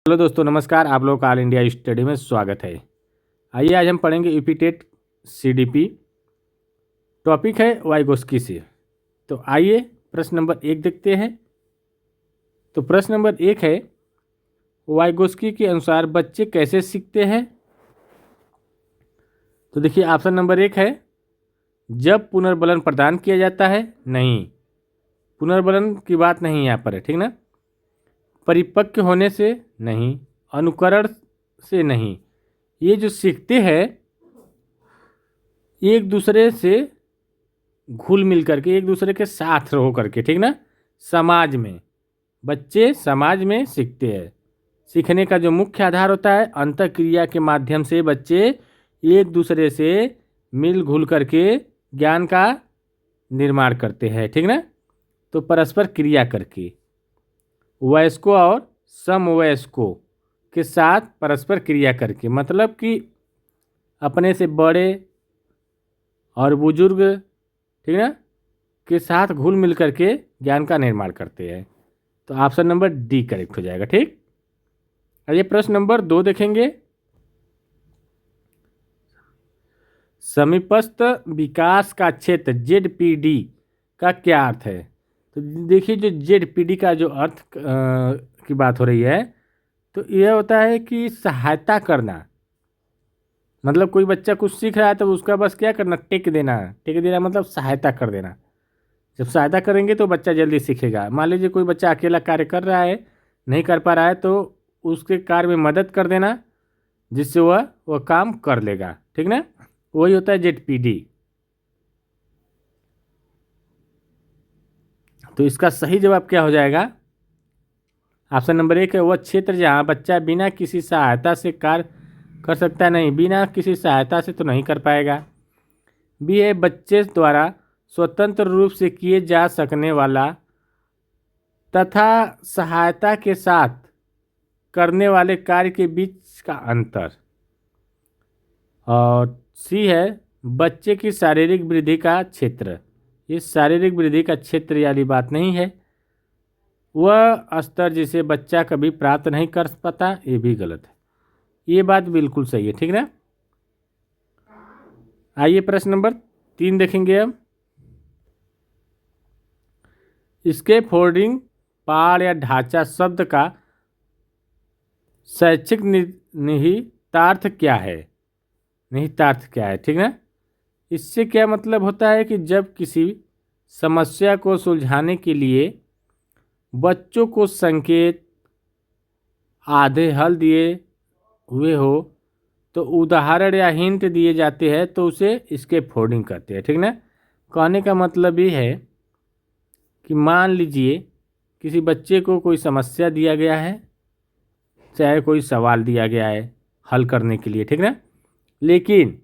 Hello दोस्तों, नमस्कार। आप लोगों का ऑल इंडिया स्टडी में स्वागत है। आइए आज हम पढ़ेंगे यूपी टेट सीडीपी। टॉपिक है वाइगोस्की से। तो आइए प्रश्न नंबर 1 देखते हैं। तो प्रश्न नंबर 1 है, वाइगोस्की के अनुसार बच्चे कैसे सीखते हैं। तो देखिए ऑप्शन नंबर 1 है, जब पुनर्बलन प्रदान किया जाता है। नहीं, पुनर्बलन की बात नहीं यहाँ पर है, ठीक ना। परिपक्व होने से नहीं, अनुकरण से नहीं। ये जो सीखते हैं एक दूसरे से घुल मिल करके, एक दूसरे के साथ रहो करके, ठीक ना। समाज में, बच्चे समाज में सीखते हैं। सीखने का जो मुख्य आधार होता है, अंतःक्रिया के माध्यम से बच्चे एक दूसरे से मिल घुल करके ज्ञान का निर्माण करते हैं, ठीक ना। तो परस्पर क्रिया करके, वयस्कों और समवयस्कों के साथ परस्पर क्रिया करके, मतलब कि अपने से बड़े और बुजुर्ग, ठीक ना, के साथ घुल मिल करके ज्ञान का निर्माण करते हैं। तो ऑप्शन नंबर डी करेक्ट हो जाएगा, ठीक। आइए प्रश्न नंबर 2 देखेंगे। समीपस्थ विकास का क्षेत्र जेडपीडी का क्या अर्थ है। तो देखिए, जो जेडपीडी का जो अर्थ की बात हो रही है, तो यह होता है कि सहायता करना। मतलब कोई बच्चा कुछ सीख रहा है तो उसका बस क्या करना, टेक देना। टेक देना मतलब सहायता कर देना। जब सहायता करेंगे तो बच्चा जल्दी सीखेगा। मान लीजिए कोई बच्चा अकेला कार्य कर रहा है, नहीं कर पा रहा है, तो उसके कार्य में मदद कर देना, जिससे वह काम कर लेगा, ठीक ना। वही होता है जेडपीडी। तो इसका सही जवाब क्या हो जाएगा। ऑप्शन नंबर 1 है, वह क्षेत्र जहाँ बच्चा बिना किसी सहायता से कार्य कर सकता है। नहीं, बिना किसी सहायता से तो नहीं कर पाएगा। बी है, बच्चे द्वारा स्वतंत्र रूप से किए जा सकने वाला तथा सहायता के साथ करने वाले कार्य के बीच का अंतर। और सी है, बच्चे की शारीरिक वृद्धि का क्षेत्र। इस शारीरिक वृद्धि का क्षेत्र वाली बात नहीं है, वह स्तर जिसे बच्चा कभी प्राप्त नहीं कर पाता। ये भी गलत है, ये बात बिल्कुल सही है, ठीक ना। आइए प्रश्न नंबर 3 देखेंगे अब। स्कैफोल्डिंग पहाड़ या ढांचा शब्द का शैक्षिक निहितार्थ क्या है। निहितार्थ क्या है, ठीक ना। इससे क्या मतलब होता है कि जब किसी समस्या को सुलझाने के लिए बच्चों को संकेत आधे हल दिए हुए हो, तो उदाहरण या हिंट दिए जाते हैं, तो उसे स्कैफोल्डिंग कहते हैं, ठीक ना। कहने का मतलब ये है कि मान लीजिए किसी बच्चे को कोई समस्या दिया गया है, चाहे कोई सवाल दिया गया है हल करने के लिए, ठीक ना। लेकिन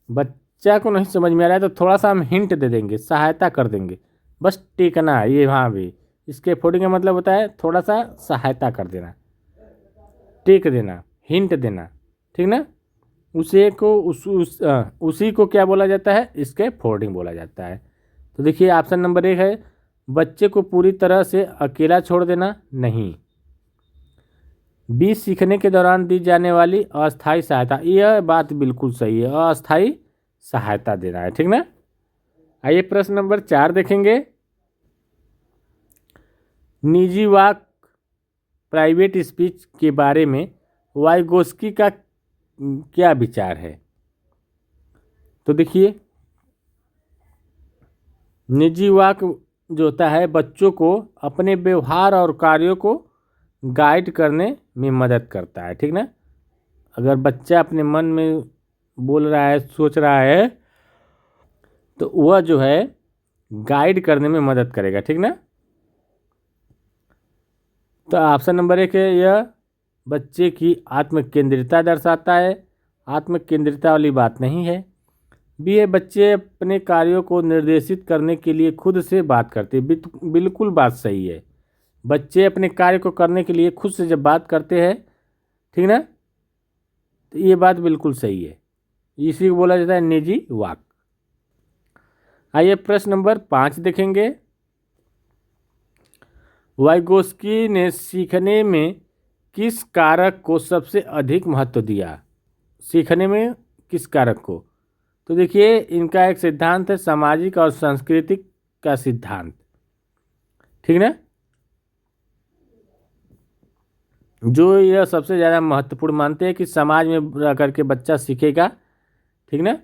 बच्चा को नहीं समझ में आ रहा है, तो थोड़ा सा हम हिंट दे देंगे, सहायता कर देंगे, बस टिकना। ये वहाँ भी स्कैफोल्डिंग का मतलब होता है थोड़ा सा सहायता कर देना, टेक देना, हिंट देना, ठीक ना। उसी को क्या बोला जाता है, स्कैफोल्डिंग बोला जाता है। तो देखिए ऑप्शन नंबर 1 है, बच्चे को पूरी तरह से अकेला छोड़ देना। नहीं। बी, सीखने के दौरान दी जाने वाली अस्थायी सहायता। यह बात बिल्कुल सही है, अस्थायी सहायता देना है, ठीक ना। आइए प्रश्न नंबर 4 देखेंगे। निजी वाक प्राइवेट स्पीच के बारे में वाइगोस्की का क्या विचार है। तो देखिए, निजी वाक जो होता है बच्चों को अपने व्यवहार और कार्यों को गाइड करने में मदद करता है, ठीक ना। अगर बच्चा अपने मन में बोल रहा है, सोच रहा है, तो वह जो है गाइड करने में मदद करेगा, ठीक ना। तो ऑप्शन नंबर 1 है, यह बच्चे की आत्मकेंद्रिता दर्शाता है। आत्मकेंद्रिता वाली बात नहीं है। बी है, बच्चे अपने कार्यों को निर्देशित करने के लिए खुद से बात करते हैं। बिल्कुल बात सही है, बच्चे अपने कार्य को करने के लिए खुद से जब बात करते हैं, ठीक ना, तो ये बात बिल्कुल सही है। इसी को बोला जाता है निजी वाक। आइए प्रश्न नंबर 5 देखेंगे। वाइगोस्की ने सीखने में किस कारक को सबसे अधिक महत्व दिया? सीखने में किस कारक को? तो देखिए इनका एक सिद्धांत है सामाजिक और सांस्कृतिक का सिद्धांत, ठीक ना। जो यह सबसे ज़्यादा महत्वपूर्ण मानते हैं कि समाज में रह करके बच्चा सीखेगा, ठीक ना।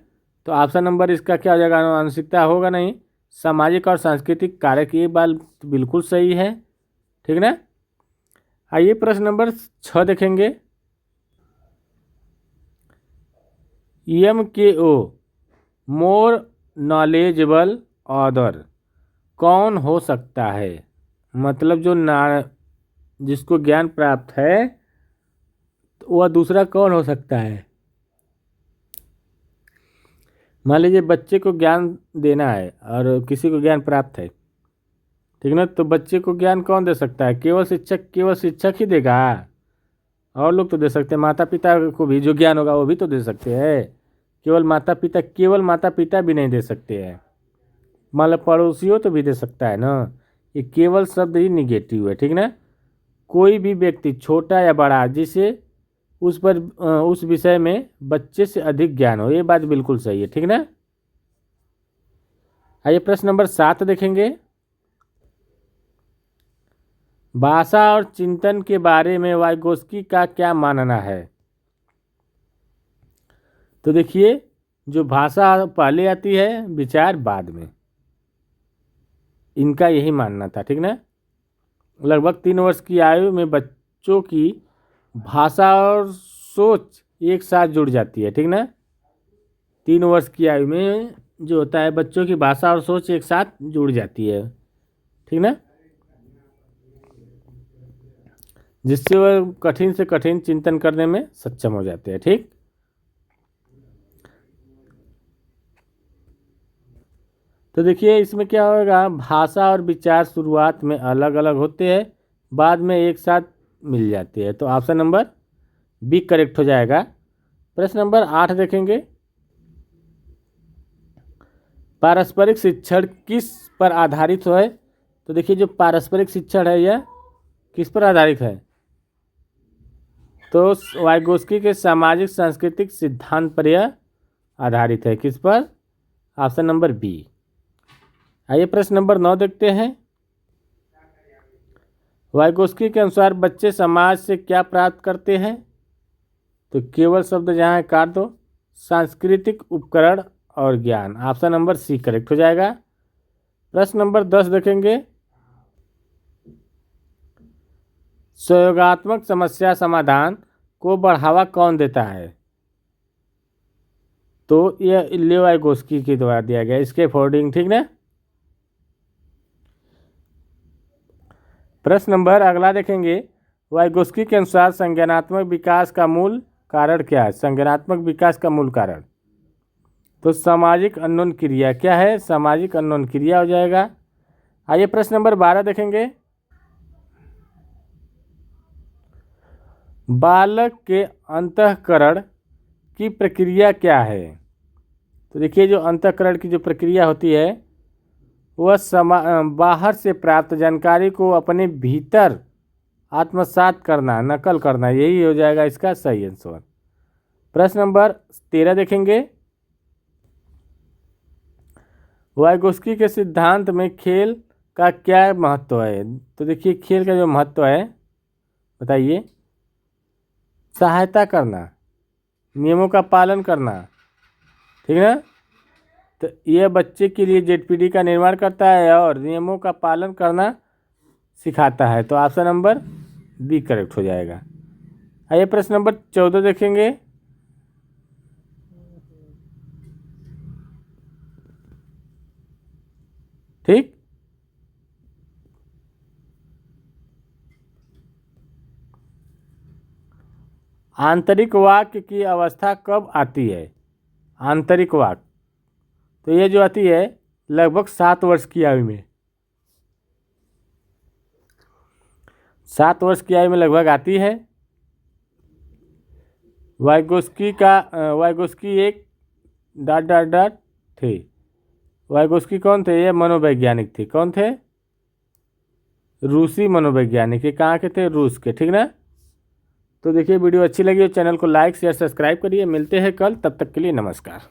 तो ऑप्शन नंबर इसका क्या हो जाएगा? आनुवंशिकता होगा नहीं, सामाजिक और सांस्कृतिक कारक, ये बात बिल्कुल सही है, ठीक ना। आइए प्रश्न नंबर 6 देखेंगे। MKO मोर नॉलेजेबल ऑदर कौन हो सकता है? मतलब जो जिसको ज्ञान प्राप्त है तो वह दूसरा कौन हो सकता है? मान लीजिए बच्चे को ज्ञान देना है और किसी को ज्ञान प्राप्त है, ठीक ना। तो बच्चे को ज्ञान कौन दे सकता है? केवल शिक्षक ही देगा? और लोग तो दे सकते हैं, माता पिता को भी जो ज्ञान होगा वो भी तो दे सकते हैं। केवल माता पिता भी नहीं दे सकते हैं, मतलब पड़ोसियों तो भी दे सकता है ना। ये केवल शब्द ही निगेटिव है, ठीक ना। कोई भी व्यक्ति छोटा या बड़ा जिसे उस विषय में बच्चे से अधिक ज्ञान हो, ये बात बिल्कुल सही है, ठीक ना। आइए प्रश्न नंबर 7 देखेंगे। भाषा और चिंतन के बारे में वाइगोस्की का क्या मानना है? तो देखिए जो भाषा पहले आती है, विचार बाद में, इनका यही मानना था, ठीक ना। लगभग 3 वर्ष की आयु में बच्चों की भाषा और सोच एक साथ जुड़ जाती है, ठीक ना। 3 वर्ष की आयु में जो होता है बच्चों की भाषा और सोच एक साथ जुड़ जाती है, ठीक ना, जिससे वह कठिन से कठिन चिंतन करने में सक्षम हो जाते हैं, ठीक। तो देखिए इसमें क्या होगा, भाषा और विचार शुरुआत में अलग अलग होते हैं, बाद में एक साथ मिल जाते हैं। तो ऑप्शन नंबर बी करेक्ट हो जाएगा। प्रश्न नंबर 8 देखेंगे। पारस्परिक शिक्षण किस पर आधारित है? तो देखिए जो पारस्परिक शिक्षण है यह किस पर आधारित है? तो वाइगोस्की के सामाजिक सांस्कृतिक सिद्धांत पर यह आधारित है। किस पर? Option number B. आइए प्रश्न नंबर 9 देखते हैं। वाइगोस्की के अनुसार बच्चे समाज से क्या प्राप्त करते हैं? तो केवल शब्द जहाँ है काट दो, सांस्कृतिक उपकरण और ज्ञान। ऑप्शन नंबर सी करेक्ट हो जाएगा। प्रश्न नंबर 10 देखेंगे। सहयोगात्मक समस्या समाधान को बढ़ावा कौन देता है? तो यह लियो वाइगोस्की के द्वारा दिया गया, स्कैफोल्डिंग, ठीक ना। प्रश्न नंबर अगला देखेंगे। वाइगोस्की के अनुसार संज्ञानात्मक विकास का मूल कारण क्या है? संज्ञानात्मक विकास का मूल कारण तो सामाजिक अन्योन क्रिया। क्या है? सामाजिक अन्योन क्रिया हो जाएगा। आइए प्रश्न नंबर 12 देखेंगे। बालक के अंतःकरण की प्रक्रिया क्या है? तो देखिए जो अंतःकरण की जो प्रक्रिया होती है वह बाहर से प्राप्त जानकारी को अपने भीतर आत्मसात करना, नकल करना, यही हो जाएगा इसका सही आंसर। प्रश्न नंबर 13 देखेंगे। वाइगोस्की के सिद्धांत में खेल का क्या महत्व है? तो देखिए खेल का जो महत्व है बताइए। सहायता करना, नियमों का पालन करना, ठीक ना। तो यह बच्चे के लिए जेडपीडी का निर्माण करता है और नियमों का पालन करना सिखाता है। तो ऑप्शन नंबर बी करेक्ट हो जाएगा। आइए प्रश्न नंबर 14 देखेंगे। ठीक, आंतरिक वाक्य की अवस्था कब आती है? आंतरिक वाक्य तो ये जो आती है लगभग 7 वर्ष की आयु में, 7 वर्ष की आयु में लगभग आती है। वाइगोस्की एक डॉट डॉट डॉट थे। वाइगोस्की कौन थे? ये मनोवैज्ञानिक थे। कौन थे? रूसी मनोवैज्ञानिक। ये कहाँ के थे? रूस के, ठीक ना। तो देखिए वीडियो अच्छी लगी हो चैनल को लाइक शेयर सब्सक्राइब करिए। मिलते हैं कल, तब तक के लिए नमस्कार।